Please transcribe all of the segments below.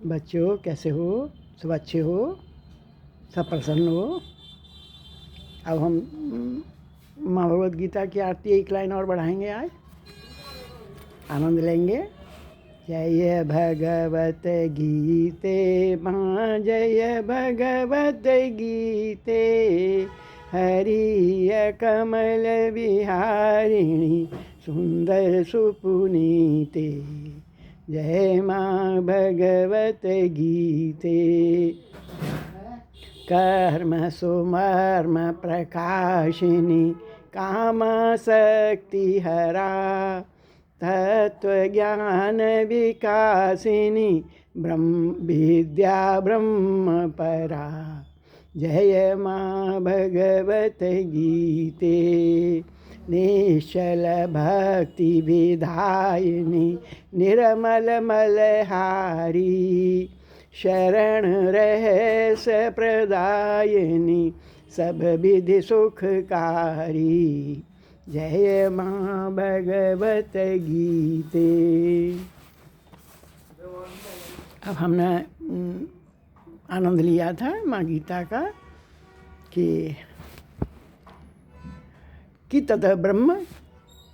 बच्चों कैसे हो? सब अच्छे हो? सब प्रसन्न हो? अब हम माँ भगवद गीता की आरती एक लाइन और बढ़ाएंगे आज, आनंद लेंगे। जय भगवत गीते माँ, जय भगवत गीते, हरिय कमल विहारिणी सुंदर सुपुनीते। जय माँ भगवत गीते। कर्म सुमर्म प्रकाशिनी कामासक्ति हरा, तत्वज्ञान विकासिनी विद्या ब्रह्म परा। जय माँ भगवत गीते। निश्चल भक्ति विधायिनी निर्मल मलहारी, शरण रहस्य प्रदायिनी सब विधि सुखकारी। जय माँ भगवत गीते। अब हमने आनंद लिया था माँ गीता का कि तद ब्रह्म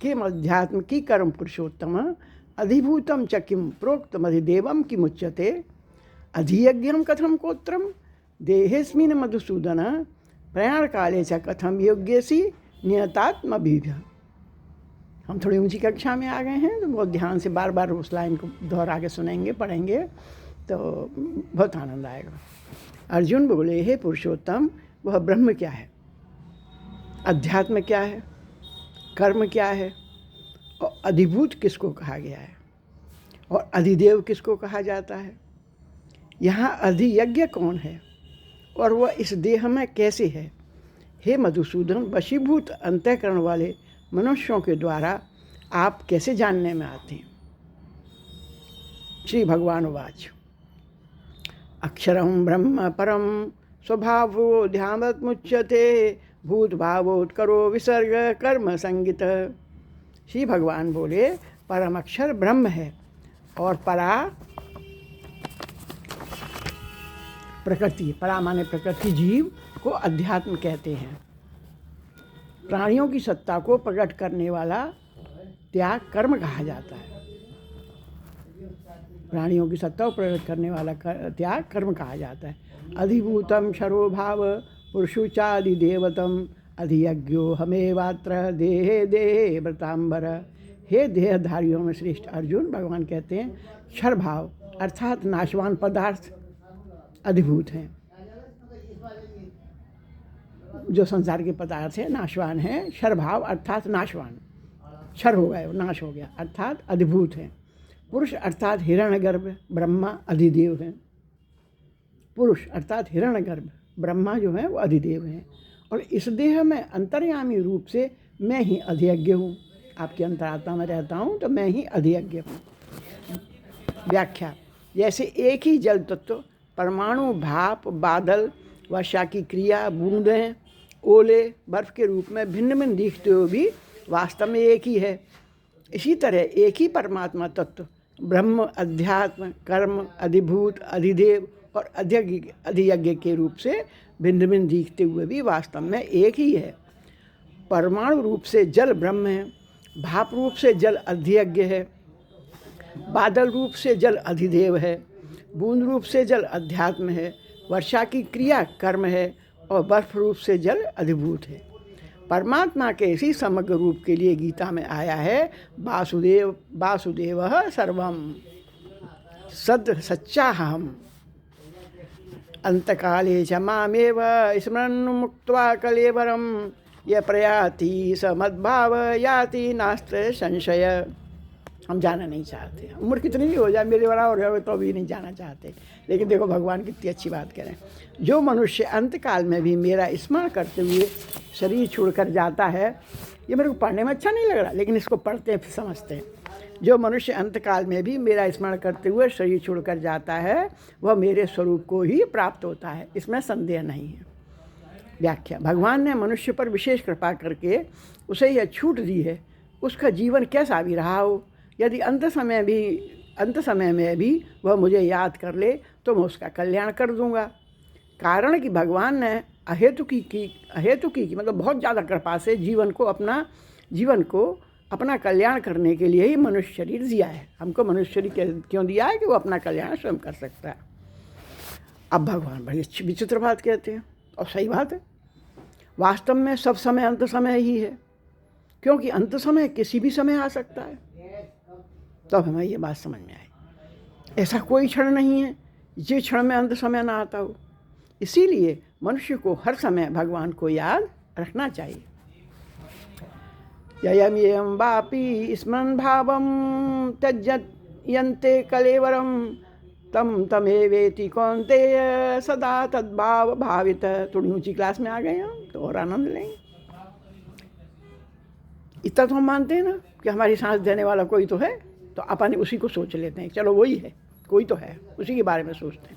किम अध्यात्म की कर्म पुरुषोत्तम, अधिभूतम च किम प्रोक्तम अधिदेवम किमुच्यते, अधियज्ञम कथम कोत्रम देहेस्मिन् मधुसूदन, प्रयाण काले च कथम योग्यसी नियतात्मभिः। हम थोड़ी ऊंची कक्षा में आ गए हैं तो बहुत ध्यान से बार बार उस लाइन को दोहरा के सुनेंगे, पढ़ेंगे तो बहुत आनंद आएगा। अर्जुन बोले, हे पुरुषोत्तम, वह ब्रह्म क्या है, अध्यात्म क्या है, कर्म क्या है, और अधिभूत किसको कहा गया है, और अधिदेव किसको कहा जाता है। यहाँ अधियज्ञ कौन है और वह इस देह में कैसे है। हे मधुसूदन, वशीभूत अंतःकरण वाले मनुष्यों के द्वारा आप कैसे जानने में आते हैं। श्री भगवान उवाच, अक्षरं ब्रह्म परम स्वभावो ध्यानमुच्यते, भूत भावोत्करो विसर्ग कर्म संगित। श्री भगवान बोले, परम अक्षर ब्रह्म है और परा प्रकृति, परा माने प्रकृति, जीव को अध्यात्म कहते हैं। प्राणियों की सत्ता को प्रकट करने वाला त्याग कर्म कहा जाता है। प्राणियों की सत्ता को प्रकट करने वाला त्याग कर्म कहा जाता है। अधिभूतम क्षरोभाव पुरुषुचादिदेवतम, अधियज्ञो हमेवात्र देहे देहे व्रतांबर। हे देहधारियों में श्रेष्ठ अर्जुन, भगवान कहते हैं क्षर भाव अर्थात नाशवान पदार्थ अधिभूत हैं। जो संसार के पदार्थ हैं नाशवान हैं, क्षर भाव अर्थात नाशवान, क्षर हो गए, नाश हो गया, अर्थात अधिभूत हैं। पुरुष अर्थात हिरण्यगर्भ ब्रह्मा अधिदेव हैं। पुरुष अर्थात हिरण्यगर्भ ब्रह्मा जो हैं वो अधिदेव हैं। और इस देह में अंतर्यामी रूप से मैं ही अधियज्ञ हूँ। आपकी अंतरात्मा में रहता हूँ तो मैं ही अधियज्ञ हूँ। व्याख्या, जैसे एक ही जल तत्व परमाणु, भाप, बादल, वर्षा की क्रिया, बूंदें, ओले, बर्फ के रूप में भिन्न भिन्न दिखते हुए भी वास्तव में एक ही है, इसी तरह एक ही परमात्मा तत्व ब्रह्म अध्यात्म कर्म अधिभूत अधिदेव और अधियज्ञ के रूप से भिन्न भिन्न दिखते हुए भी वास्तव में एक ही है। परमाणु रूप से जल ब्रह्म है, भाप रूप से जल अधियज्ञ है, बादल रूप से जल अधिदेव है, बूंद रूप से जल अध्यात्म है, वर्षा की क्रिया कर्म है और बर्फ रूप से जल अधिभूत है। परमात्मा के इसी समग्र रूप के लिए गीता में आया है वासुदेव वासुदेवः सर्वम सद सच्चाहम अंतकाले च मामेव स्मरन् मुक्त्वा कलेवरम यः प्रयाति स मद्भाव याति नास्ति संशय। हम जाना नहीं चाहते, उम्र कितनी भी हो जाए, मेरे बड़ा हो गया तो भी नहीं जाना चाहते। लेकिन देखो भगवान कितनी अच्छी बात करें, जो मनुष्य अंतकाल में भी मेरा स्मरण करते हुए शरीर छोड़कर जाता है, ये मेरे को पढ़ने में अच्छा नहीं लग रहा लेकिन इसको पढ़ते हैं फिर समझते हैं। जो मनुष्य अंतकाल में भी मेरा स्मरण करते हुए शरीर छोड़कर जाता है वह मेरे स्वरूप को ही प्राप्त होता है, इसमें संदेह नहीं है। व्याख्या, भगवान ने मनुष्य पर विशेष कृपा करके उसे यह छूट दी है, उसका जीवन कैसा भी रहा हो, यदि अंत समय भी अंत समय में भी वह मुझे याद कर ले तो मैं उसका कल्याण कर दूंगा। कारण कि भगवान ने अहेतुकी की मतलब बहुत ज़्यादा कृपा से जीवन को अपना कल्याण करने के लिए ही मनुष्य शरीर दिया है। हमको मनुष्य शरीर क्यों दिया है? कि वो अपना कल्याण स्वयं कर सकता है। अब भगवान बड़ी अच्छी विचित्र बात कहते हैं, और सही बात है। वास्तव में सब समय अंत समय ही है, क्योंकि अंत समय किसी भी समय आ सकता है। तब हमें ये बात समझ में आई। ऐसा कोई क्षण नहीं है जिस क्षण में अंत समय ना आता हो। इसीलिए मनुष्य को हर समय भगवान को याद रखना चाहिए। ययम येयम वापि स्मरण भावम त्यजत यन्ते कलेवरम तम तमेवेति कौन्तेय सदा तद्भाव भावित। थोड़ी ऊंची क्लास में आ गए हम तो और आनंद लेंगे। इतना तो हम मानते हैं ना कि हमारी सांस देने वाला कोई तो है, तो अपन उसी को सोच लेते हैं, चलो वही है, कोई तो है, उसी के बारे में सोचते हैं।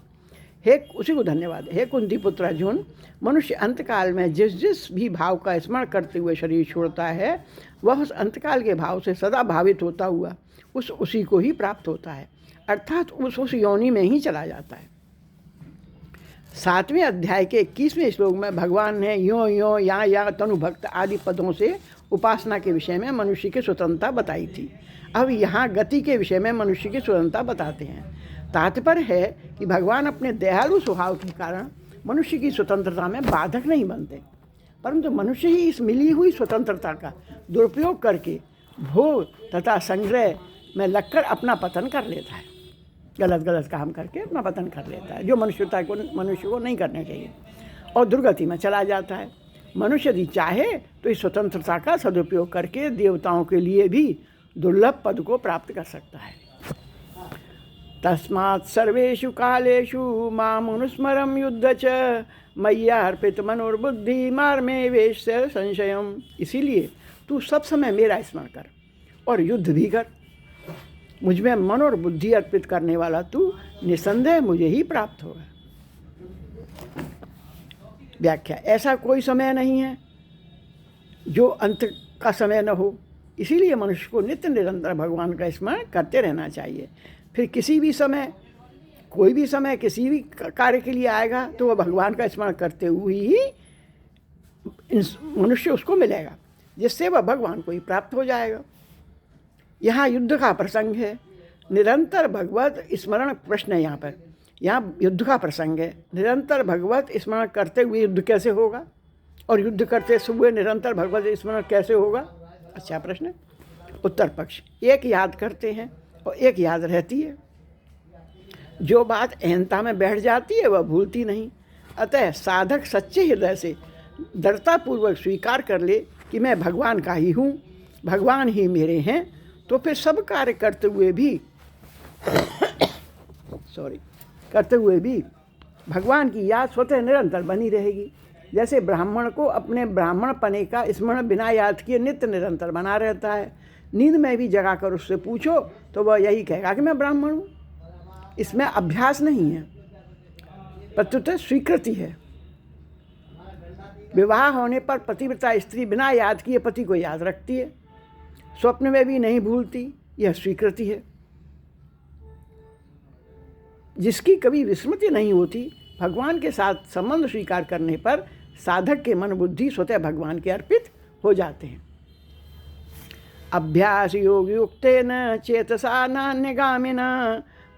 उसी को धन्यवाद। हे कुंती पुत्र अर्जुन, मनुष्य अंतकाल में जिस जिस भी भाव का स्मरण करते हुए शरीर छोड़ता है, वह उस अंतकाल के भाव से सदा भावित होता हुआ उसी को ही प्राप्त होता है, अर्थात उस योनि में ही चला जाता है। 7वें अध्याय के 21वें श्लोक में भगवान ने यो या तनुभक्त आदि पदों से उपासना के विषय में मनुष्य की स्वतंत्रता बताई थी। अब यहाँ गति के विषय में मनुष्य की स्वतंत्रता बताते हैं। तात्पर्य है कि भगवान अपने दयालु स्वभाव के कारण मनुष्य की स्वतंत्रता में बाधक नहीं बनते, परंतु मनुष्य ही इस मिली हुई स्वतंत्रता का दुरुपयोग करके भोग तथा संग्रह में लगकर अपना पतन कर लेता है। गलत काम करके अपना पतन कर लेता है, जो मनुष्य को नहीं करना चाहिए, और दुर्गति में चला जाता है। मनुष्य यदि चाहे तो इस स्वतंत्रता का सदुपयोग करके देवताओं के लिए भी दुर्लभ पद को प्राप्त कर सकता है। तस्मात् सर्वेषु कालेषु मामनुस्मरं युद्ध च मय्यार्पित मनोर्बुद्धि मार्मे वेश संशयम। इसीलिए तू सब समय मेरा स्मरण कर और युद्ध भी कर। मुझ में मन और बुद्धि अर्पित करने वाला तू निसंदेह मुझे ही प्राप्त होगा। व्याख्या: ऐसा कोई समय नहीं है जो अंत का समय न हो। इसीलिए मनुष्य को नित्य निरंतर भगवान का स्मरण करते रहना चाहिए। फिर किसी भी समय, कोई भी समय किसी भी कार्य के लिए आएगा तो वह भगवान का स्मरण करते हुए ही मनुष्य उसको मिलेगा, जिससे वह भगवान को ही प्राप्त हो जाएगा। यहाँ युद्ध का प्रसंग है, निरंतर भगवत स्मरण प्रश्न है। यहाँ युद्ध का प्रसंग है। निरंतर भगवत स्मरण करते हुए युद्ध कैसे होगा, और युद्ध करते हुए निरंतर भगवत स्मरण कैसे होगा? अच्छा प्रश्न। उत्तर पक्ष: एक याद करते हैं और एक याद रहती है। जो बात अहंता में बैठ जाती है वह भूलती नहीं। अतः साधक सच्चे हृदय से दृढ़तापूर्वक स्वीकार कर ले कि मैं भगवान का ही हूँ, भगवान ही मेरे हैं, तो फिर सब कार्य करते हुए भी भगवान की याद स्वतः निरंतर बनी रहेगी। जैसे ब्राह्मण को अपने ब्राह्मण पने का स्मरण बिना याद किए नित्य निरंतर बना रहता है। नींद में भी जगाकर उससे पूछो तो वह यही कहेगा कि मैं ब्राह्मण हूँ। इसमें अभ्यास नहीं है, प्रत्युत स्वीकृति है। विवाह होने पर पतिव्रता स्त्री बिना याद किए पति को याद रखती है, स्वप्न में भी नहीं भूलती, यह स्वीकृति है। जिसकी कभी विस्मृति नहीं होती, भगवान के साथ संबंध स्वीकार करने पर साधक के मन बुद्धि स्वतः भगवान के अर्पित हो जाते हैं। अभ्यास योग युक्तेन चेतसा नान्यगामिना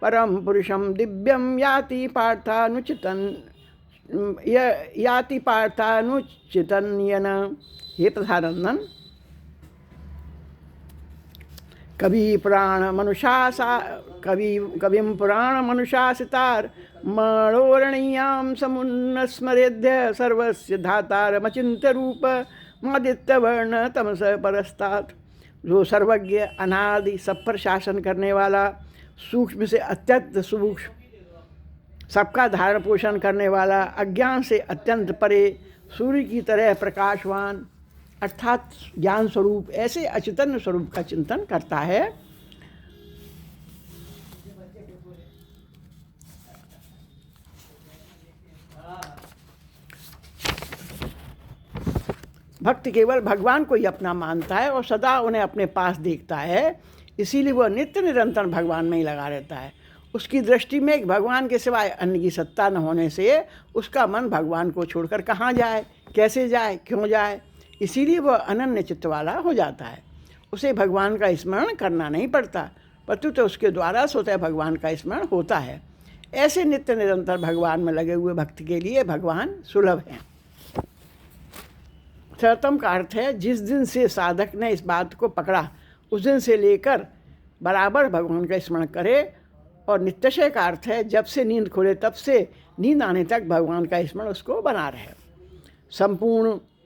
परम पुरुषम दिव्यम याति पार्थानुचितन यन। हे प्रधानंदन, कविम पुराण मनुषासितार मणोरणीयां समुन्नस्मरेद्य सर्वस्य धातारमचिन्त्य रूप मादित्य वर्ण तमस परस्तात्। जो सर्वज्ञ, अनादि, सब पर शासन करने वाला, सूक्ष्म से अत्यंत सूक्ष्म, सबका धारण पोषण करने वाला, अज्ञान से अत्यंत परे, सूर्य की तरह प्रकाशवान अर्थात ज्ञान स्वरूप, ऐसे अचेतन स्वरूप का चिंतन करता है। भक्त केवल भगवान को ही अपना मानता है और सदा उन्हें अपने पास देखता है। इसीलिए वह नित्य निरंतर भगवान में ही लगा रहता है। उसकी दृष्टि में एक भगवान के सिवाय अन्य की सत्ता न होने से उसका मन भगवान को छोड़कर कहाँ जाए, कैसे जाए, क्यों जाए। इसीलिए वह अनन्य चित्त वाला हो जाता है। उसे भगवान का स्मरण करना नहीं पड़ता, परंतु तो उसके द्वारा स्वतः भगवान का स्मरण होता है। ऐसे नित्य निरंतर भगवान में लगे हुए भक्त के लिए भगवान सुलभ हैं। सर्वोत्तम का अर्थ है जिस दिन से साधक ने इस बात को पकड़ा उस दिन से लेकर बराबर भगवान का स्मरण करे। और नित्यशय का अर्थ है जब से नींद खुले तब से नींद आने तक भगवान का स्मरण उसको बना रहे।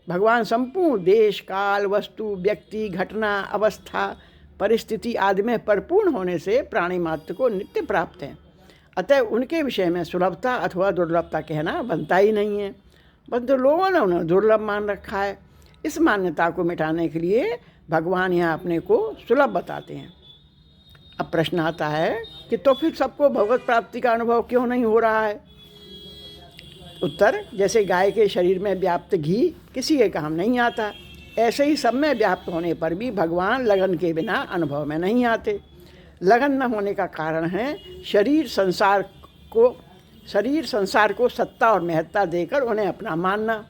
भगवान संपूर्ण देश, काल, वस्तु, व्यक्ति, घटना, अवस्था, परिस्थिति आदि में परिपूर्ण होने से प्राणी मात्र को नित्य प्राप्त हैं। अतः उनके विषय में सुलभता अथवा दुर्लभता कहना बनता ही नहीं है, परंतु लोगों ने उन्हें दुर्लभ मान रखा है। इस मान्यता को मिटाने के लिए भगवान यहाँ अपने को सुलभ बताते हैं। अब प्रश्न आता है कि तो फिर सबको भगवत प्राप्ति का अनुभव क्यों नहीं हो रहा है? उत्तर, जैसे गाय के शरीर में व्याप्त घी किसी के काम नहीं आता, ऐसे ही सब में व्याप्त होने पर भी भगवान लगन के बिना अनुभव में नहीं आते। लगन न होने का कारण है शरीर संसार को सत्ता और महत्ता देकर उन्हें अपना मानना।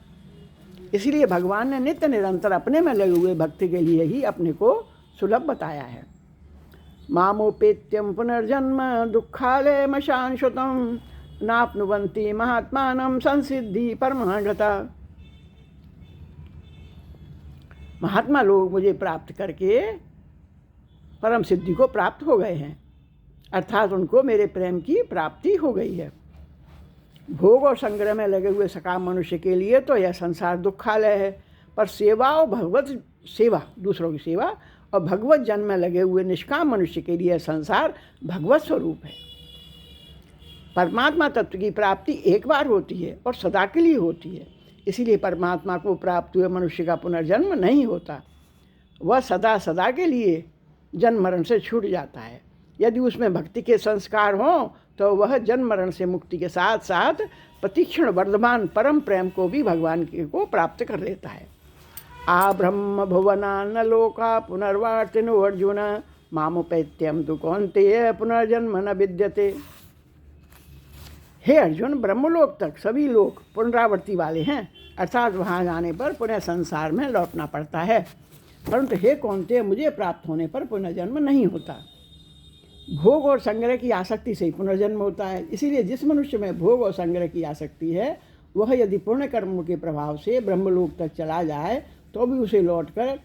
इसीलिए भगवान ने नित्य निरंतर अपने में लगे हुए भक्ति के लिए ही अपने को सुलभ बताया है। मामोपेत्यम पुनर्जन्म दुःखालयम शाश्वतम नाप्नुवन्ति महात्मानं संसिद्धि परमगता। महात्मा लोग मुझे प्राप्त करके परम सिद्धि को प्राप्त हो गए हैं, अर्थात उनको मेरे प्रेम की प्राप्ति हो गई है। भोग और संग्रह में लगे हुए सकाम मनुष्य के लिए तो यह संसार दुखालय है, पर सेवा और भगवत सेवा, दूसरों की सेवा और भगवत जन्म में लगे हुए निष्काम मनुष्य के लिए संसार भगवत स्वरूप है। परमात्मा तत्व की प्राप्ति एक बार होती है और सदा के लिए होती है। इसीलिए परमात्मा को प्राप्त हुए मनुष्य का पुनर्जन्म नहीं होता, वह सदा सदा के लिए जन्म मरण से छूट जाता है। यदि उसमें भक्ति के संस्कार हों तो वह जन्म मरण से मुक्ति के साथ साथ प्रतिक्षण वर्धमान परम प्रेम को भी भगवान को प्राप्त कर लेता है। आ ब्रह्म भुवना न लोका पुनर्वार्तिनो अर्जुन मामुपैत्यम तु कौन्तेय पुनर्जन्म न विद्यते। हे अर्जुन, ब्रह्मलोक तक सभी लोग पुनरावृत्ति वाले हैं, अर्थात वहाँ जाने पर पुनः संसार में लौटना पड़ता है, परंतु हे कौन्तेय, मुझे प्राप्त होने पर पुनर्जन्म नहीं होता। भोग और संग्रह की आसक्ति से ही पुनर्जन्म होता है। इसीलिए जिस मनुष्य में भोग और संग्रह की आसक्ति है वह यदि पुण्य कर्मों के प्रभाव से ब्रह्मलोक तक चला जाए तो भी उसे लौटकर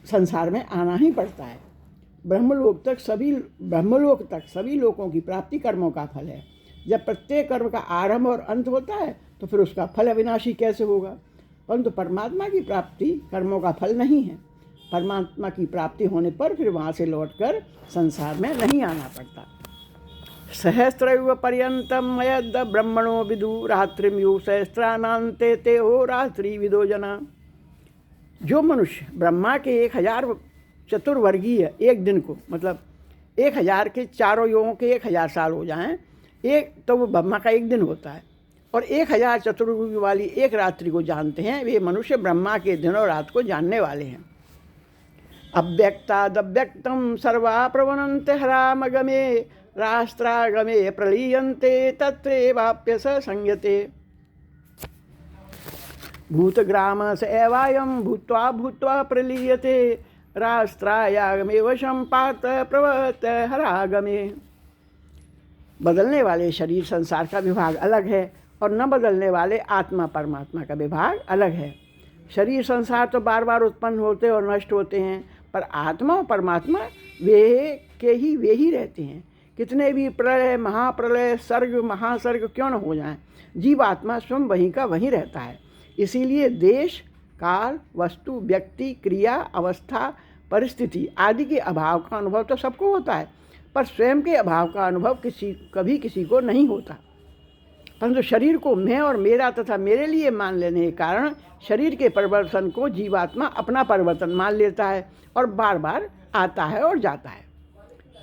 संसार में आना ही पड़ता है। ब्रह्मलोक तक सभी लोगों की प्राप्ति कर्मों का फल है। जब प्रत्येक कर्म का आरंभ और अंत होता है तो फिर उसका फल अविनाशी कैसे होगा? परंतु परमात्मा की प्राप्ति कर्मों का फल नहीं है। परमात्मा की प्राप्ति होने पर फिर वहाँ से लौटकर संसार में नहीं आना पड़ता। सहस्रयुग पर्यंतम यद ब्रह्मणो विदु रात्रिम यु सहस्रानान्ते ते हो रात्रि विदो जना। जो मनुष्य ब्रह्मा के 1000 चतुर्वर्गीय एक दिन को, मतलब 1000 के चारों युगों के 1000 साल हो जाएं, एक तो वो ब्रह्मा का एक दिन होता है, और 1000 चतुर्युगी वाली एक रात्रि को जानते हैं, वे मनुष्य ब्रह्मा के दिन और रात को जानने वाले हैं। अव्यक्तादव्यक्तं सर्वा प्रवनन्ते हरामगमे रास्त्रागमे प्रलीयन्ते तत्रैवाप्य स संयते। भूतग्राम स एवायं भूत्वा भूत्वा प्रलीयते रास्त्रायागमे वशं पार्थ प्रवर्त हरागमे। बदलने वाले शरीर संसार का विभाग अलग है और न बदलने वाले आत्मा परमात्मा का विभाग अलग है। शरीर संसार तो बार बार उत्पन्न होते और नष्ट होते हैं, पर आत्मा और परमात्मा वे ही रहते हैं। कितने भी प्रलय, महाप्रलय, सर्ग, महासर्ग क्यों न हो जाएं, जीवात्मा स्वयं वहीं का वहीं रहता है। इसीलिए देश, काल, वस्तु, व्यक्ति, क्रिया, अवस्था, परिस्थिति आदि के अभाव का अनुभव तो सबको होता है, पर स्वयं के अभाव का अनुभव कभी किसी को नहीं होता। परंतु शरीर को मैं और मेरा तथा मेरे लिए मान लेने के कारण शरीर के परिवर्तन को जीवात्मा अपना परिवर्तन मान लेता है और बार बार आता है और जाता है।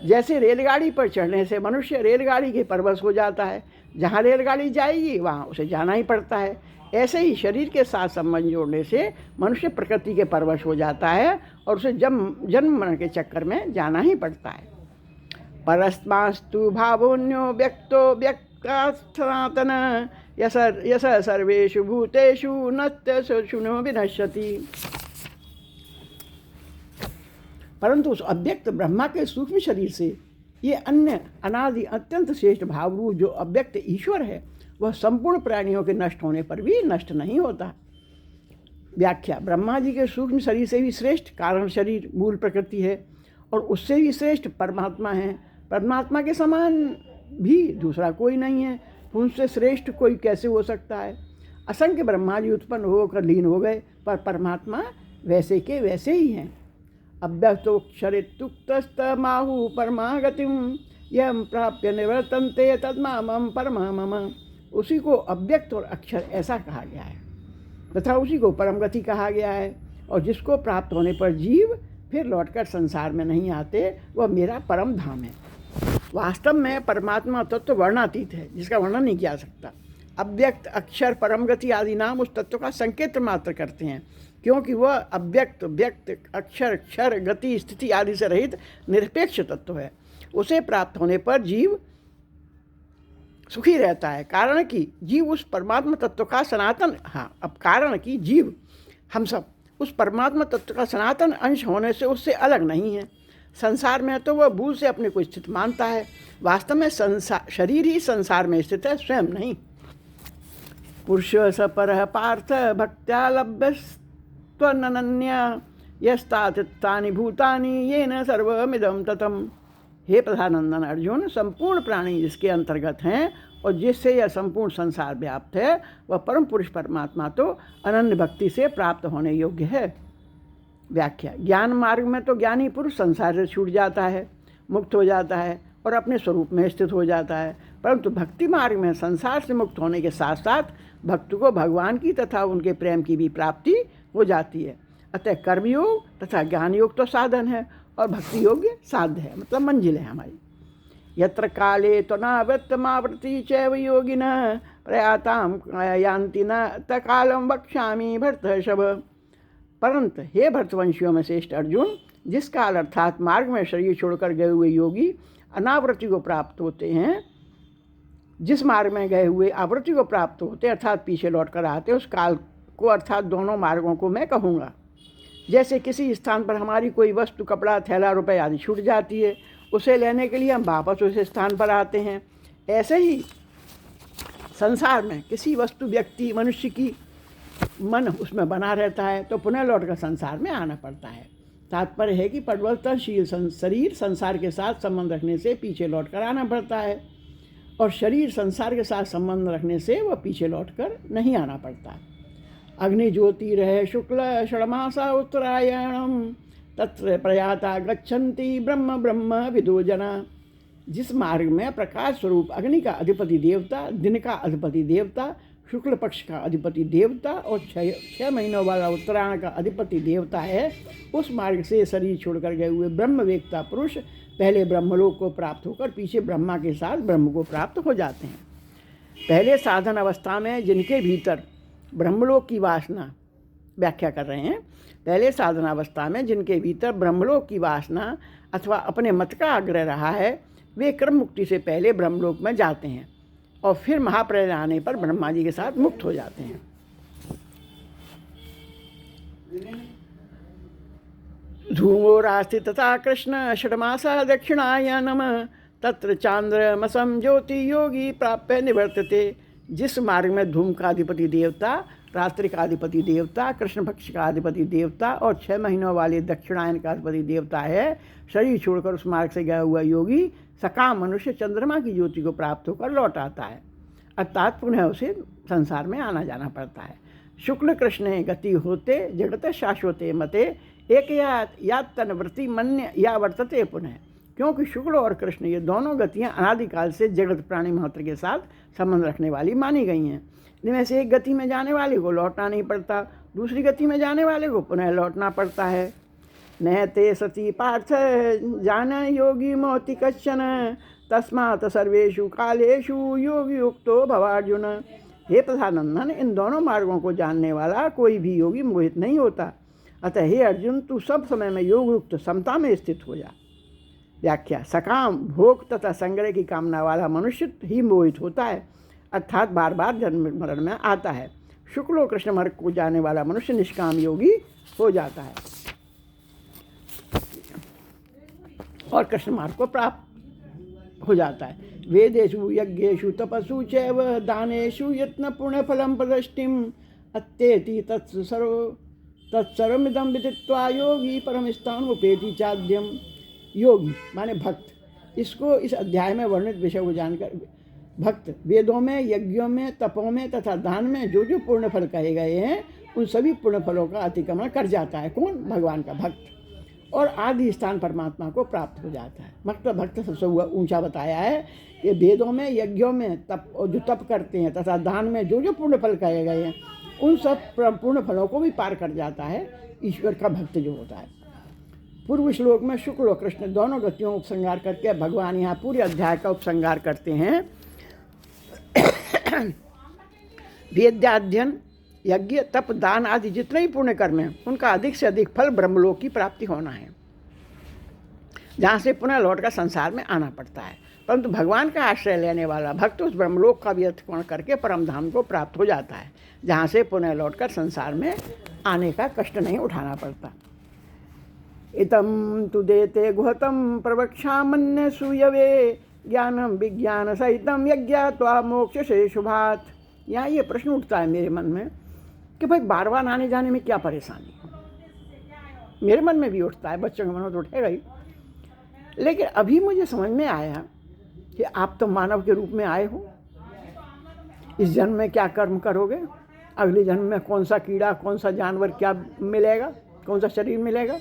जैसे रेलगाड़ी पर चढ़ने से मनुष्य रेलगाड़ी के परवश हो जाता है, जहाँ रेलगाड़ी जाएगी वहाँ उसे जाना ही पड़ता है। ऐसे ही शरीर के साथ संबंध जोड़ने से मनुष्य प्रकृति के परवश हो जाता है और उसे जन्म मरण के चक्कर में जाना ही पड़ता है। परस्मास्तु भावोन्यो व्यक्तो व्यक्तात् सनातन यस सर्वेषु भूतेषु नत्य शुनो विनश्यति। परंतु उस अव्यक्त ब्रह्मा के सूक्ष्म शरीर से ये अन्य अनादि अत्यंत श्रेष्ठ भावरूप जो अव्यक्त ईश्वर है वह संपूर्ण प्राणियों के नष्ट होने पर भी नष्ट नहीं होता। व्याख्या। ब्रह्मा जी के सूक्ष्म शरीर से भी श्रेष्ठ कारण शरीर मूल प्रकृति है और उससे भी श्रेष्ठ परमात्मा है। परमात्मा के समान भी दूसरा कोई नहीं है, उनसे श्रेष्ठ कोई कैसे हो सकता है। असंख्य ब्रह्मा जी उत्पन्न होकर लीन हो गए पर परमात्मा वैसे के वैसे ही हैं। अव्यक्तोक्षरित्युक्तस्तमाहु परमागतिम यम प्राप्य निवर्तन्ते तद्मामं परमा मम। उसी को अव्यक्त और अक्षर ऐसा कहा गया है तथा उसी को परम गति कहा गया है, और जिसको प्राप्त होने पर जीव फिर लौटकर संसार में नहीं आते, वह मेरा परम धाम है। वास्तव में परमात्मा तत्व वर्णातीत है जिसका वर्णन नहीं किया जा सकता। अव्यक्त अक्षर परम गति आदि नाम उस तत्व का संकेत मात्र करते हैं, क्योंकि वह अव्यक्त व्यक्त अक्षर क्षर गति स्थिति आदि से रहित निरपेक्ष तत्व है। उसे प्राप्त होने पर जीव सुखी रहता है, कारण कि जीव उस परमात्मा तत्व का सनातन कारण कि जीव हम सब उस परमात्मा तत्व का सनातन अंश होने से उससे अलग नहीं है। संसार में तो वह भूल से अपने को स्थित मानता है, वास्तव में शरीर ही संसार में स्थित है, स्वयं नहीं। पुरुष सपर पार्थ भक्त्या लभ्यस्त्वनन्य यस्तानि भूतानि येन सर्वमिदं ततम्। हे प्रधानंदन अर्जुन, संपूर्ण प्राणी जिसके अंतर्गत हैं और जिससे यह संपूर्ण संसार व्याप्त है, वह परम पुरुष परमात्मा तो अनन्य भक्ति से प्राप्त होने योग्य है। व्याख्या। ज्ञान मार्ग में तो ज्ञानी पुरुष संसार से छूट जाता है, मुक्त हो जाता है और अपने स्वरूप में स्थित हो जाता है, परंतु भक्ति मार्ग में संसार से मुक्त होने के साथ साथ भक्त को भगवान की तथा उनके प्रेम की भी प्राप्ति हो जाती है। अतः कर्मयोग तथा ज्ञान योग तो साधन है और भक्ति योग्य साध्य है, मतलब मंजिल है हमारी। यत्र काले त्वनावृत्तमावृत्ति चैव योगिनः प्रयाताम यान्ति न तकालम वक्ष्यामि भरतर्षभ। परंतु हे भरतवंशियों में श्रेष्ठ अर्जुन, जिस काल अर्थात मार्ग में शरीर छोड़कर गए हुए योगी अनावृत्ति को प्राप्त होते हैं, जिस मार्ग में गए हुए आवृत्ति को प्राप्त होते अर्थात पीछे लौट कर आते, उस काल को अर्थात दोनों मार्गों को मैं कहूँगा। जैसे किसी स्थान पर हमारी कोई वस्तु कपड़ा थैला रुपए आदि छूट जाती है, उसे लेने के लिए हम वापस उस स्थान पर आते हैं, ऐसे ही संसार में किसी वस्तु व्यक्ति मनुष्य की मन उसमें बना रहता है तो पुनः लौटकर संसार में आना पड़ता है। तात्पर्य है कि परिवर्तनशील शरीर संसार के साथ संबंध रखने से पीछे लौटकर आना पड़ता है और शरीर संसार के साथ संबंध रखने से वह पीछे लौटकर नहीं आना पड़ता। अग्नि ज्योति रहे शुक्ल षड्मासा उत्तरायणम तत्र प्रयाता गच्छन्ति ब्रह्म ब्रह्म विदो जना। जिस मार्ग में प्रकाश स्वरूप अग्नि का अधिपति देवता, दिन का अधिपति देवता, शुक्ल पक्ष का अधिपति देवता और 6 महीनों वाला उत्तरायण का अधिपति देवता है, उस मार्ग से शरीर छोड़कर गए हुए ब्रह्मवेत्ता पुरुष पहले ब्रह्मलोक को प्राप्त होकर पीछे ब्रह्मा के साथ ब्रह्म को प्राप्त हो जाते हैं। पहले साधन अवस्था में जिनके भीतर ब्रह्मलोक की वासना, व्याख्या कर रहे हैं, पहले साधनावस्था में जिनके भीतर ब्रह्मलोक की वासना अथवा अपने मत का आग्रह रहा है, वे क्रम मुक्ति से पहले ब्रह्मलोक में जाते हैं और फिर महाप्रलय आने पर ब्रह्मा जी के साथ मुक्त हो जाते हैं। धूमोरास्ति तथा कृष्ण षड्मासा दक्षिणायनम तत्र चांद्रमसम ज्योति योगी प्राप्य निवर्तते। जिस मार्ग में धूम का अधिपति देवता, रात्रि का अधिपति देवता, कृष्ण पक्ष का अधिपति देवता और 6 महीनों वाले दक्षिणायन का अधिपति देवता है, शरीर छोड़कर उस मार्ग से गया हुआ योगी सकाम मनुष्य चंद्रमा की ज्योति को प्राप्त होकर लौट आता है, अर्थात पुनः उसे संसार में आना जाना पड़ता है। शुक्ल कृष्ण गति होते जगत शाश्वते मते एक या तनवृत्ति मन्य या वर्तते पुनः। क्योंकि शुक्ल और कृष्ण ये दोनों गतियाँ अनादिकाल से जगत प्राणी मात्र के साथ संबंध रखने वाली मानी गई हैं। इनमें से एक गति में जाने वाले को लौटना नहीं पड़ता, दूसरी गति में जाने वाले को पुनः लौटना पड़ता है। नहते सती पार्थ जान योगी मोति कश्चन तस्मात् सर्वेषु कालेषु योगी युक्तो भवार्जुन। हे प्रधानंदन, इन दोनों मार्गों को जानने वाला कोई भी योगी मोहित नहीं होता। अतः हे अर्जुन, तू सब समय में योग युक्त समता में स्थित हो जा। व्याख्या: सकाम भोग तथा संग्रह की कामना वाला मनुष्य ही मोहित होता है, अर्थात बार बार जन्म मरण में आता है। शुक्ल और कृष्ण मार्ग को जानने वाला मनुष्य निष्काम योगी हो जाता है और कृष्ण मार्ग को प्राप्त हो जाता है। वेदेषु यज्ञेषु तपसु चैव दानेषु यत्न पुण्य फलम प्रदृष्टिम अत्येति तत्सर्वमिदं विदित्वा योगी परम स्थान उपेति चाद्यम। योगी माने भक्त। इसको इस अध्याय में वर्णित विषय को जानकर भक्त वेदों में, यज्ञों में, तपों में तथा दान में जो जो पूर्ण फल कहे गए हैं उन सभी पूर्ण फलों का अतिक्रमण कर जाता है। कौन? भगवान का भक्त, और आदि स्थान परमात्मा को प्राप्त हो जाता है। मतलब भक्त सबसे ऊंचा बताया है कि वेदों में, यज्ञों में, तप और जो तप करते हैं तथा दान में जो जो पूर्ण फल कहे गए हैं उन सब पूर्ण फलों को भी पार कर जाता है ईश्वर का भक्त जो होता है। पूर्व श्लोक में शुक्ल और कृष्ण दोनों गतियों का उपसंहार करके भगवान यहाँ पूरे अध्याय का उपसंहार करते हैं। वेदाध्ययन, यज्ञ, तप, दान आदि जितने ही पुण्य कर्म हैं उनका अधिक से अधिक फल ब्रह्मलोक की प्राप्ति होना है, जहाँ से पुनः लौटकर संसार में आना पड़ता है। परंतु भगवान का आश्रय लेने वाला भक्त उस ब्रह्मलोक का भी अतिक्रमण करके परम धाम को प्राप्त हो जाता है, जहाँ से पुनः लौटकर संसार में आने का कष्ट नहीं उठाना पड़ता। इतम तु देते गुहतम प्रवक्षामन्य सूयवे ज्ञानम विज्ञान सहितम यज्ञात्वा मोक्ष से शुभात। यहाँ ये प्रश्न उठता है मेरे मन में कि भाई बार बार आने जाने में क्या परेशानी है। मेरे मन में भी उठता है, बच्चों के मन में तो उठेगा ही। लेकिन अभी मुझे समझ में आया कि आप तो मानव के रूप में आए हो, इस जन्म में क्या कर्म करोगे, अगले जन्म में कौन सा कीड़ा, कौन सा जानवर क्या मिलेगा, कौन सा शरीर मिलेगा,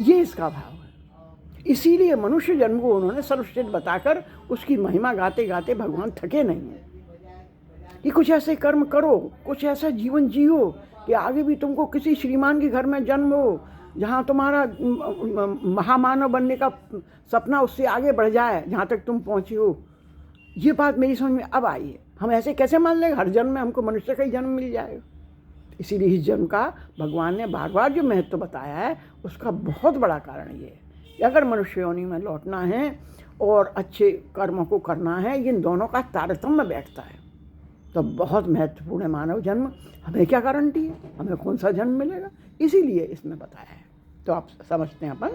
ये इसका भाव है। इसीलिए मनुष्य जन्म को उन्होंने सर्वश्रेष्ठ बताकर उसकी महिमा गाते गाते भगवान थके नहीं हैं कि कुछ ऐसे कर्म करो, कुछ ऐसा जीवन जियो कि आगे भी तुमको किसी श्रीमान के घर में जन्म हो, जहाँ तुम्हारा महामानव बनने का सपना उससे आगे बढ़ जाए जहाँ तक तुम पहुँचे हो। ये बात मेरी समझ में अब आई है। हम ऐसे कैसे मान लेंगे हर जन्म में हमको मनुष्य का ही जन्म मिल जाएगा। इसीलिए इस जन्म का भगवान ने बार बार जो महत्व बताया है उसका बहुत बड़ा कारण ये है कि अगर मनुष्य योनि में लौटना है और अच्छे कर्मों को करना है, इन दोनों का तारतम्य बैठता है तो बहुत महत्वपूर्ण है मानव जन्म। हमें क्या गारंटी है हमें कौन सा जन्म मिलेगा, इसीलिए इसमें बताया है। तो आप समझते हैं अपन।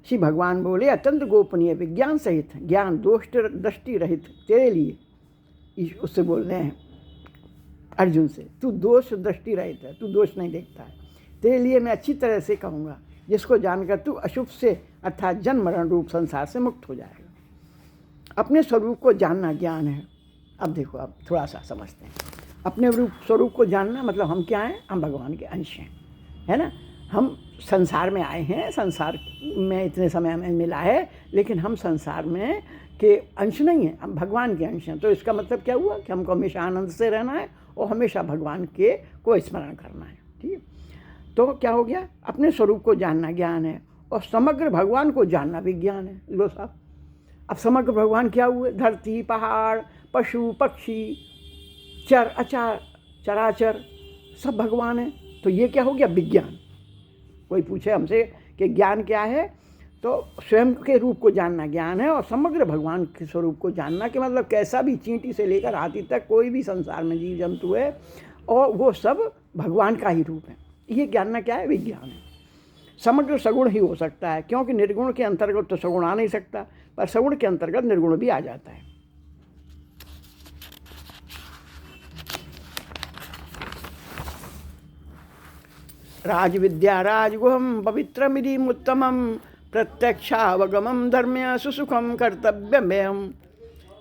श्री भगवान बोले, अत्यंत गोपनीय विज्ञान सहित ज्ञान दोष दृष्टि रहित तेरे लिए, उससे बोल रहे हैं अर्जुन से, तू दोष दृष्टि रहित है, तू दोष नहीं देखता है, तेरे लिए मैं अच्छी तरह से कहूँगा जिसको जानकर तू अशुभ से अर्थात जन्म मरण रूप संसार से मुक्त हो जाएगा। अपने स्वरूप को जानना ज्ञान है। अब देखो, अब थोड़ा सा समझते हैं। अपने स्वरूप को जानना मतलब हम क्या हैं, हम भगवान के अंश हैं, है ना। हम संसार में आए हैं, संसार में इतने समय हमें मिला है, लेकिन हम संसार में के अंश नहीं हैं, हम भगवान के अंश हैं। तो इसका मतलब क्या हुआ कि हमको हमेशा आनंद से रहना है और हमेशा भगवान के को स्मरण करना है। ठीक है, तो क्या हो गया, अपने स्वरूप को जानना ज्ञान है और समग्र भगवान को जानना विज्ञान है। लो साहब, अब समग्र भगवान क्या हुए, धरती, पहाड़, पशु पक्षी, चर अचार, चराचर सब भगवान है। तो ये क्या हो गया, विज्ञान। कोई पूछे हमसे कि ज्ञान क्या है, तो स्वयं के रूप को जानना ज्ञान है और समग्र भगवान के स्वरूप को जानना कि मतलब कैसा भी चींटी से लेकर हाथी तक कोई भी संसार में जीव जंतु है और वो सब भगवान का ही रूप है। ये जानना क्या है, विज्ञान है। समग्र सगुण ही हो सकता है, क्योंकि निर्गुण के अंतर्गत तो सगुण आ नहीं सकता, पर सगुण के अंतर्गत निर्गुण भी आ जाता है। राजविद्या राजगुहम पवित्रमिदम् उत्तमम प्रत्यक्षावगमम धर्म्य सुसुखम कर्तव्यमेहम।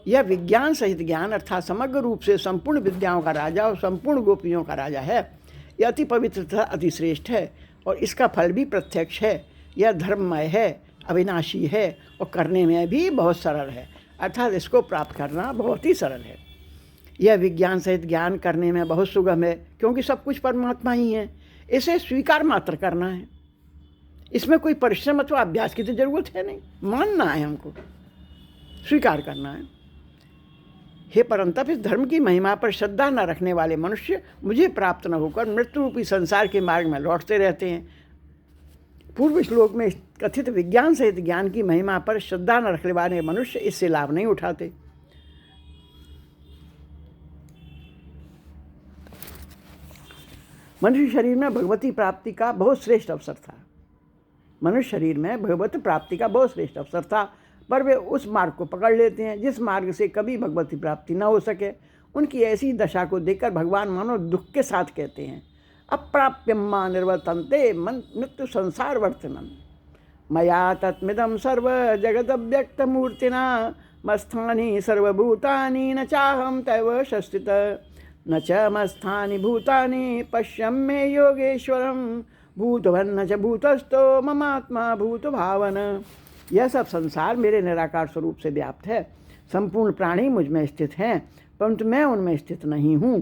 यह विज्ञान सहित ज्ञान अर्थात समग्र रूप से संपूर्ण विद्याओं का राजा और संपूर्ण गोपियों का राजा है। यह अति पवित्र तथा अति श्रेष्ठ है और इसका फल भी प्रत्यक्ष है। यह धर्ममय है, अविनाशी है और करने में भी बहुत सरल है, अर्थात इसको प्राप्त करना बहुत ही सरल है। यह विज्ञान सहित ज्ञान करने में बहुत सुगम है, क्योंकि सब कुछ परमात्मा ही है। इसे स्वीकार मात्र करना है, इसमें कोई परिश्रम अथवा अभ्यास की तो जरूरत है नहीं, मानना है, हमको स्वीकार करना है। हे परंतप, इस धर्म की महिमा पर श्रद्धा न रखने वाले मनुष्य मुझे प्राप्त न होकर मृत्यु रूपी संसार के मार्ग में लौटते रहते हैं। पूर्व श्लोक में कथित विज्ञान सहित ज्ञान की महिमा पर श्रद्धा न रखने वाले मनुष्य इससे लाभ नहीं उठाते। मनुष्य शरीर में भगवती प्राप्ति का बहुत श्रेष्ठ अवसर था। मनुष्य शरीर में भगवत प्राप्ति का बहुत श्रेष्ठ अवसर था, पर वे उस मार्ग को पकड़ लेते हैं जिस मार्ग से कभी भगवती प्राप्ति न हो सके। उनकी ऐसी दशा को देखकर भगवान मानो दुख के साथ कहते हैं, अप्राप्यम्मा निर्वर्तन्ते मन मृत्यु संसार वर्तनम मया तत्मिदं सर्व जगदव्यक्त मूर्तिना मस्थानि सर्वभूतानि न चाहम तैव शस्थित न च मस्थानि भूतानि पश्यम मे योगेश्वरम भूतभन्न च भूतस्थो ममात्मा भूत भावन। यह सब संसार मेरे निराकार स्वरूप से व्याप्त है। संपूर्ण प्राणी मुझ में स्थित हैं, परंतु मैं उनमें स्थित नहीं हूँ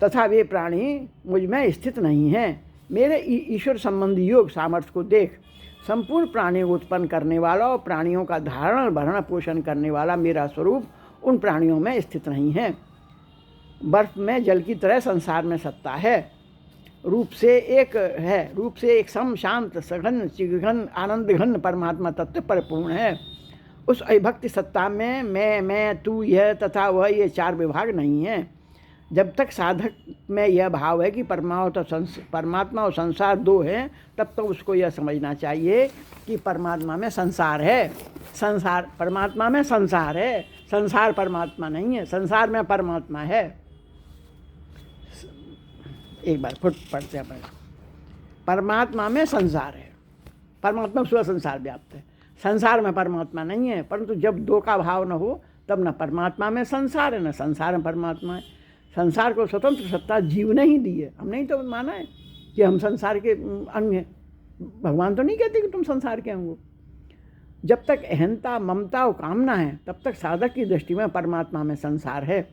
तथा वे प्राणी मुझ में स्थित नहीं हैं। मेरे ईश्वर संबंधी योग सामर्थ्य को देख संपूर्ण प्राणियों को उत्पन्न करने वाला और प्राणियों का धारण भरण पोषण करने वाला मेरा स्वरूप उन प्राणियों में स्थित नहीं है। बर्फ में जल की तरह संसार में सत्ता है। रूप से एक सम शांत सघन चिघन आनंद घन परमात्मा तत्व परिपूर्ण है। उस अविभक्त सत्ता में मैं तू यह तथा वह ये चार विभाग नहीं है। जब तक साधक में यह भाव है कि परमात्मा और संसार दो हैं, तब तक उसको यह समझना चाहिए कि परमात्मा में संसार है, संसार परमात्मा में संसार है, संसार परमात्मा नहीं है, संसार में परमात्मा है। एक बार फुट पढ़ते हैं। परमात्मा में संसार है, परमात्मा स्व संसार व्याप्त है, संसार में परमात्मा नहीं है। परंतु जब दो का भाव न हो तब न परमात्मा में संसार है न संसार में परमात्मा है। संसार को स्वतंत्र सत्ता जीव ने ही दी है, हमने ही तो माना है कि हम संसार के अंग हैं। भगवान तो नहीं कहते कि तुम संसार के अंग हो। जब तक अहंता ममता और कामना है तब तक साधक की दृष्टि में परमात्मा में संसार है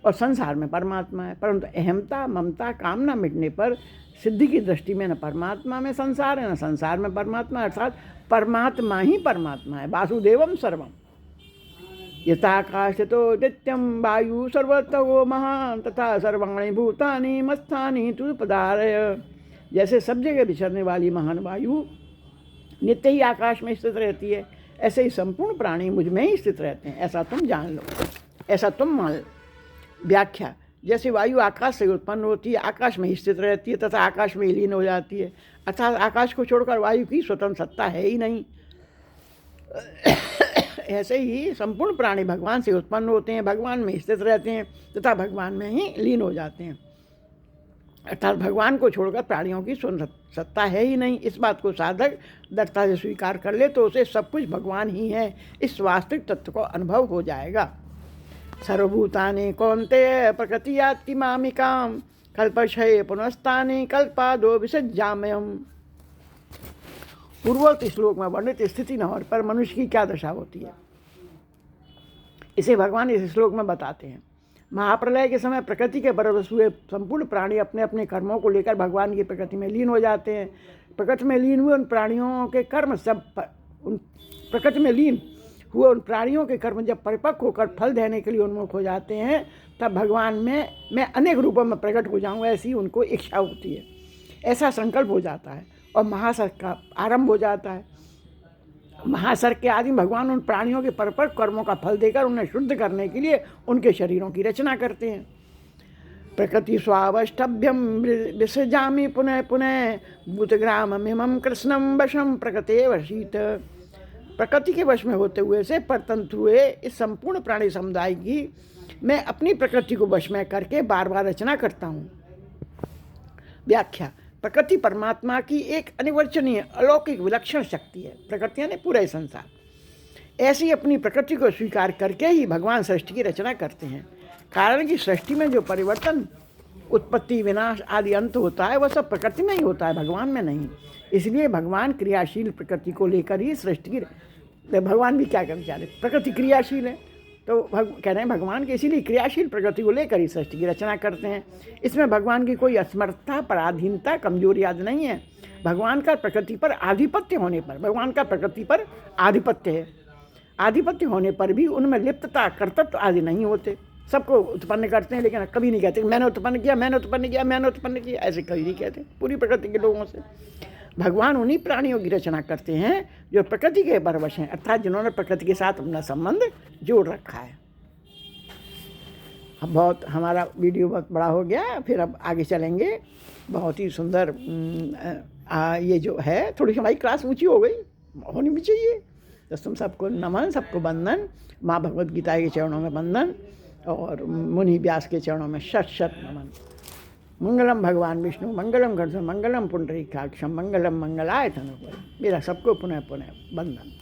और संसार में परमात्मा है। परंतु अहमता ममता कामना मिटने पर सिद्धि की दृष्टि में न परमात्मा में संसार है न संसार में परमात्मा, अर्थात परमात्मा ही परमात्मा है। वासुदेवम सर्वम यथाकाशतो नित्यम वायु सर्वतो महान तथा सर्वाणि भूतानि मस्थानि तु पदारय। जैसे सब जगह विचरने वाली महान वायु नित्य ही आकाश में स्थित रहती है, ऐसे ही संपूर्ण प्राणी मुझ में ही स्थित रहते हैं। ऐसा तुम जान लो, ऐसा तुम मान लो। व्याख्या, जैसे वायु आकाश से उत्पन्न होती है, आकाश में ही स्थित रहती है तथा आकाश में लीन हो जाती है, अर्थात आकाश को छोड़कर वायु की स्वतंत्र सत्ता है ही नहीं। ऐसे ही संपूर्ण प्राणी भगवान से उत्पन्न होते हैं, भगवान में स्थित रहते हैं तथा भगवान में ही लीन हो जाते हैं, अर्थात भगवान को छोड़कर प्राणियों की स्वतंत्र सत्ता है ही नहीं। इस बात को साधक दृढ़ता से स्वीकार कर ले तो उसे सब कुछ भगवान ही है, इस वास्तविक तत्व को अनुभव हो जाएगा। सर्वभूतानि कौन्तेय प्रकृतियाति मामिकां कल्पक्षये पुनस्तानि कल्पादो विसज्जाम्यहम्। पूर्वोक्त श्लोक में वर्णित स्थिति न होने पर मनुष्य की क्या दशा होती है, इसे भगवान इस श्लोक में बताते हैं। महाप्रलय के समय प्रकृति के परवश हुए संपूर्ण प्राणी अपने अपने कर्मों को लेकर भगवान की प्रकृति में लीन हो जाते हैं। प्रकृति में लीन हुए उन प्राणियों के कर्म प्रकृति में लीन हुए उन प्राणियों के कर्म जब परिपक्व होकर फल देने के लिए उन्मुख हो जाते हैं, तब भगवान में मैं अनेक रूपों में प्रकट हो जाऊँ, ऐसी उनको इच्छा होती है, ऐसा संकल्प हो जाता है और महासर्ग का आरंभ हो जाता है। महासर्ग के आदि भगवान उन प्राणियों के परिपक्व कर्मों का फल देकर उन्हें शुद्ध करने के लिए उनके शरीरों की रचना करते हैं। प्रकृति स्वावष्टभ्यम विसृजामि पुनः पुनः भूतग्राममिमं कृष्णं वशं प्रकृते वशीत। प्रकृति के वश में होते हुए से परतंत्र हुए इस संपूर्ण प्राणी समुदाय की मैं अपनी प्रकृति को वश में करके बार बार रचना करता हूँ। व्याख्या, प्रकृति परमात्मा की एक अनिवर्चनीय अलौकिक विलक्षण शक्ति है। प्रकृति यानी पूरा संसार। ऐसी अपनी प्रकृति को स्वीकार करके ही भगवान सृष्टि की रचना करते हैं। कारण कि सृष्टि में जो परिवर्तन, उत्पत्ति, विनाश आदि अंत होता है वह सब प्रकृति में ही होता है, भगवान में नहीं। इसलिए भगवान क्रियाशील प्रकृति को लेकर ही सृष्टि की, भगवान भी क्या करना चाह रहे, प्रकृति क्रियाशील है तो कह रहे हैं भगवान के, इसीलिए क्रियाशील प्रकृति को लेकर ही सृष्टि की रचना करते हैं। इसमें भगवान की कोई असमर्थता, पराधीनता, कमजोरी आदि नहीं है। भगवान का प्रकृति पर आधिपत्य होने पर, भगवान का प्रकृति पर आधिपत्य है, आधिपत्य होने पर भी उनमें लिप्तता कर्तृत्व आदि नहीं होते। सबको उत्पन्न करते हैं लेकिन कभी नहीं कहते मैंने उत्पन्न किया, मैंने उत्पन्न किया, मैंने उत्पन्न किया, ऐसे कभी नहीं कहते पूरी प्रकृति के लोगों से। भगवान उन्हीं प्राणियों की रचना करते हैं जो प्रकृति के परवश हैं, अर्थात जिन्होंने प्रकृति के साथ अपना संबंध जोड़ रखा है। अब बहुत हमारा वीडियो बहुत बड़ा हो गया, फिर अब आगे चलेंगे। बहुत ही सुंदर ये जो है, थोड़ी हमारी क्लास ऊंची हो गई, होनी भी चाहिए। तो तुम सबको नमन, सबको वंदन, माँ भगवद गीता के चरणों में वंदन और मुनि व्यास के चरणों में शत शत नमन। मंगलम भगवान विष्णु, मंगलम गणेश, मंगलम पुंडरीकाक्षम, मंगलम मंगलाय तनोहरि। मेरा सबको पुनः पुनः वंदन।